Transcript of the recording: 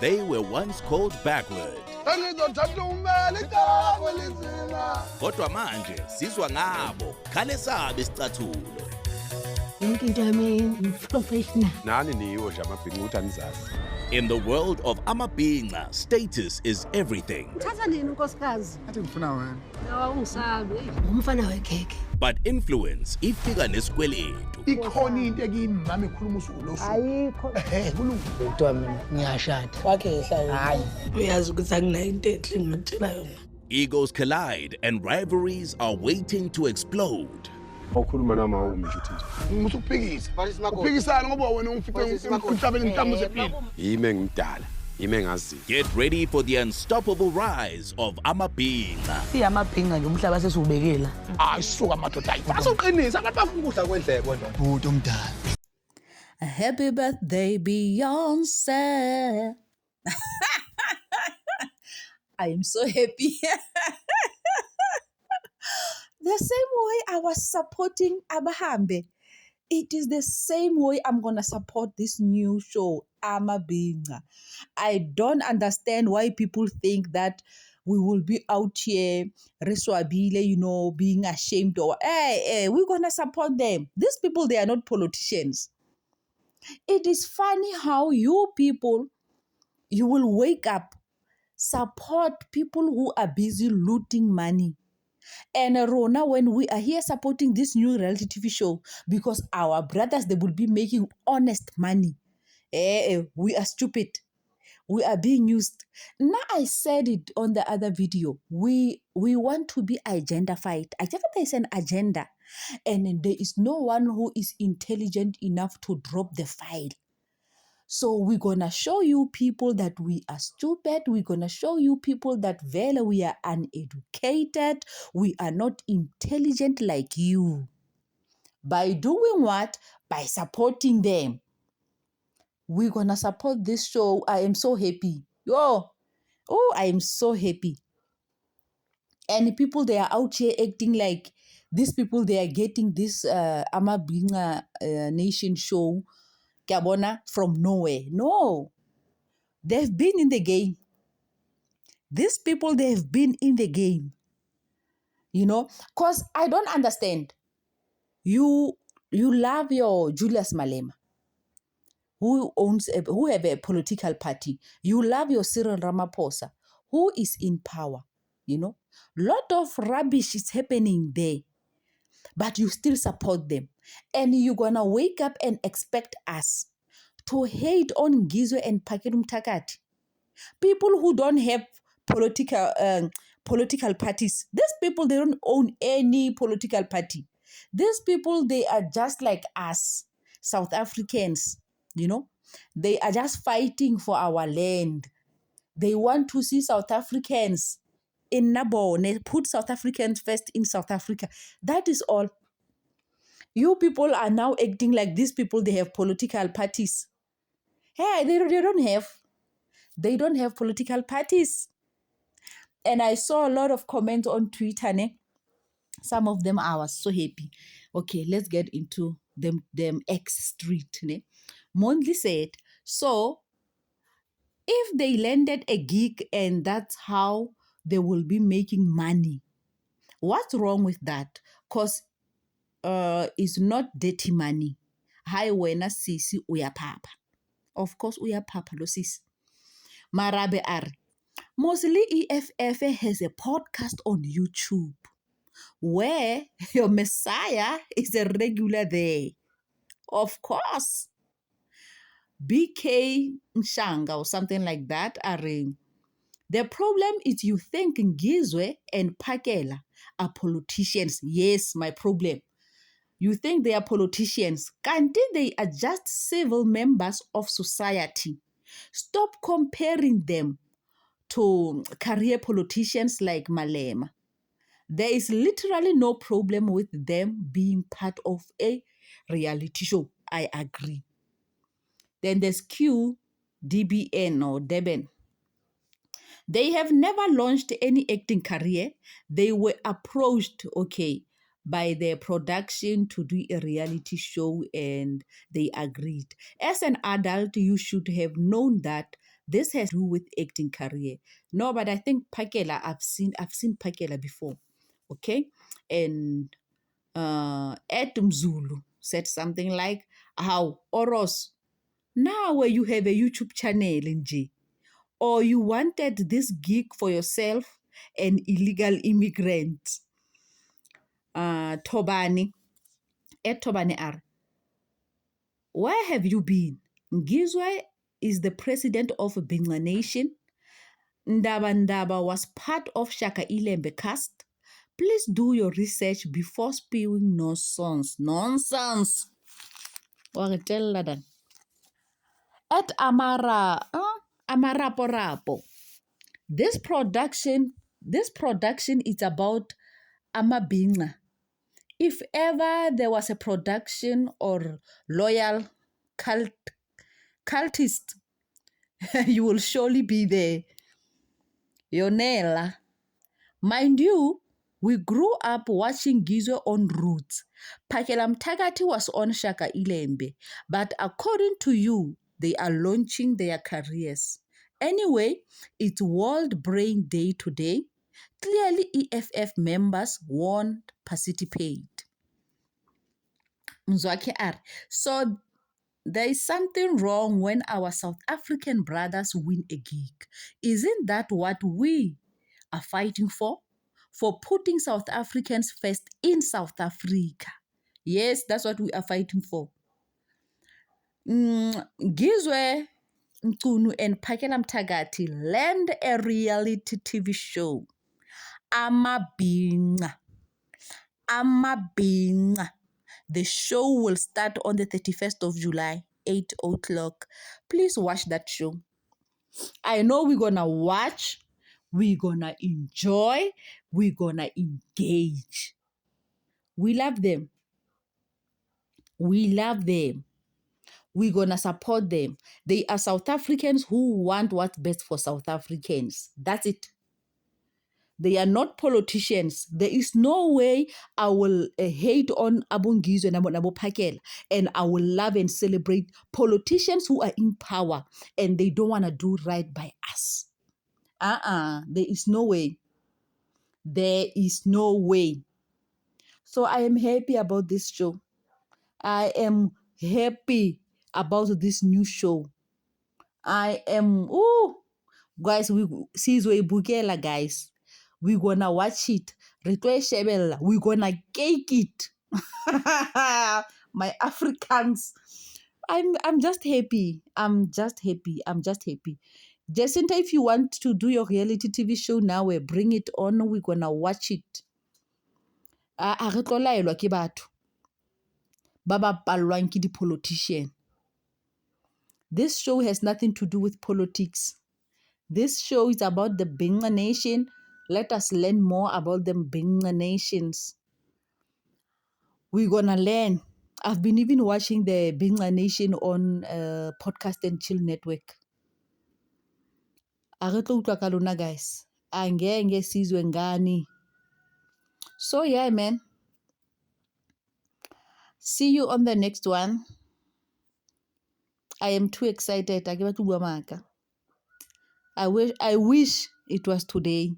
They were once called backward. Kodwa manje sizwa ngabo khale sabe isicathulo. Yonke into yami professional. Nani niyo nje amabhinqa ukuthi anizazi. In the world of amabhinqa, status is everything. Uthatha nini unkosikazi? Athi ngifuna wena. Yawa ungisabe. Umfana wekheke. But influence ifika nesikweletu. Ikhona into ekimi mama ekhuluma usuku Ayikho. kulungu. Umuntu wami ngiyashada. Wakhe ehla. Hayi. Uyazi ukuthi anginayo into enhle ngitshela yona. Egos collide and rivalries are waiting to explode. Awukhuluma nama umi nje uthi. Ngimuthi ukuphikisa. Uphikisana ngoba wena ungifice umhlabeni intambo zepilo. Yime ngimdala, yime ngazi. Get ready for the unstoppable rise of amabhinqa. Siyamabhinqa nje umhlaba sesiubekela. Hayi suka madoda ayi. Basoqinisa abantu bafuna ukudla kwendleko wena. Bhuti omdala. Happy birthday, Beyonce. I am so happy. The same way I was supporting Abahambe, it is the same way I'm going to support this new show, Amabhinqa. I don't understand why people think that we will be out here, reswabile, being ashamed or, hey, we're going to support them. These people, they are not politicians. It is funny how you people, you will wake up, support people who are busy looting money. And Rona, when we are here supporting this new reality TV show, because our brothers, they will be making honest money. We are stupid. We are being used. Now I said it on the other video. We want to be agenda-fied. I think there is an agenda. And there is no one who is intelligent enough to drop the file. So we're going to show you people that we are stupid. We're going to show you people that we are uneducated. We are not intelligent like you. By doing what? By supporting them. We're going to support this show. I am so happy. I am so happy. And people, they are out here acting like these people, they are getting this Amabhinqa Nation show from nowhere. No. They've been in the game. These people, they have been in the game. Because I don't understand. You love your Julius Malema, who have a political party. You love your Cyril Ramaphosa, who is in power. Lot of rubbish is happening there. But you still support them. And you're going to wake up and expect us to hate on Gizwe and Paketum Takati. People who don't have political parties. These people, they don't own any political party. These people, they are just like us, South Africans, They are just fighting for our land. They want to see South Africans in Nabone, put South Africans first in South Africa. That is all. You people are now acting like these people, they have political parties. Hey, they don't have political parties. And I saw a lot of comments on Twitter. Some of them, I was so happy. Okay, let's get into them X Street. Mondli said, so if they landed a gig and that's how they will be making money, what's wrong with that? Because it's not dirty money. Hi, wena sisi uyapapa. Of course, uyapapa lo sisi. Marabe are. Mostly EFF has a podcast on YouTube where your Messiah is a regular there. Of course. BK Nshanga or something like that are the problem is you think Ngizwe and Pakela are politicians. Yes, my problem. You think they are politicians. Kanti they are just civil members of society. Stop comparing them to career politicians like Malema. There is literally no problem with them being part of a reality show. I agree. Then there's QDBN or Deben. They have never launched any acting career. They were approached, by their production to do a reality show and they agreed. As an adult, you should have known that This has to do with acting career. No, but I think Phakela, I've seen Phakela before. Okay? And Ed Mzulu said something like, how Oros, now where you have a YouTube channel in G, or you wanted this gig for yourself, an illegal immigrant. Tobani, Ed Tobani R. Where have you been? Ngizwe is the president of Bingla Nation. Ndaba Ndaba was part of Shaka Ilembe cast. Please do your research before spewing nonsense. Nonsense. At Amaraporapo. This production is about Amabinga. If ever there was a production or loyal cultist, you will surely be there. Yonela. Mind you, we grew up watching Gizwe on Roots. Phakela Mthakathi was on Shaka Ilembe. But according to you, they are launching their careers. Anyway, it's World Brain Day today. Clearly, EFF members won't participate. Mzwaki R. So there is something wrong when our South African brothers win a gig. Isn't that what we are fighting for? For putting South Africans first in South Africa. Yes, that's what we are fighting for. Gizwe Mchunu and Phakela Mthakathi land a reality TV show. Amabinga. The show will start on the 31st of July, 8 o'clock. Please watch that show. I know we're going to watch, we're going to enjoy, we're going to engage. We love them. We're going to support them. They are South Africans who want what's best for South Africans. That's it. They are not politicians. There is no way I will hate on Abungizo and Abu Phakela, and I will love and celebrate politicians who are in power and they don't want to do right by us. There is no way. There is no way. So I am happy about this show. I am happy about this new show. I am, guys, Sizwe Bukela, guys. We're gonna watch it. We're gonna cake it. My Africans. I'm just happy. Jacinta, if you want to do your reality TV show now, bring it on. We're gonna watch it. Baba palwang ke di-politician. This show has nothing to do with politics. This show is about the Bingla Nation. Let us learn more about the Bingla Nations. We're gonna learn. I've been even watching the Bingla Nation on Podcast and Chill Network. Guys. Angenge sizwe ngani. So yeah, man. See you on the next one. I am too excited. I wish it was today.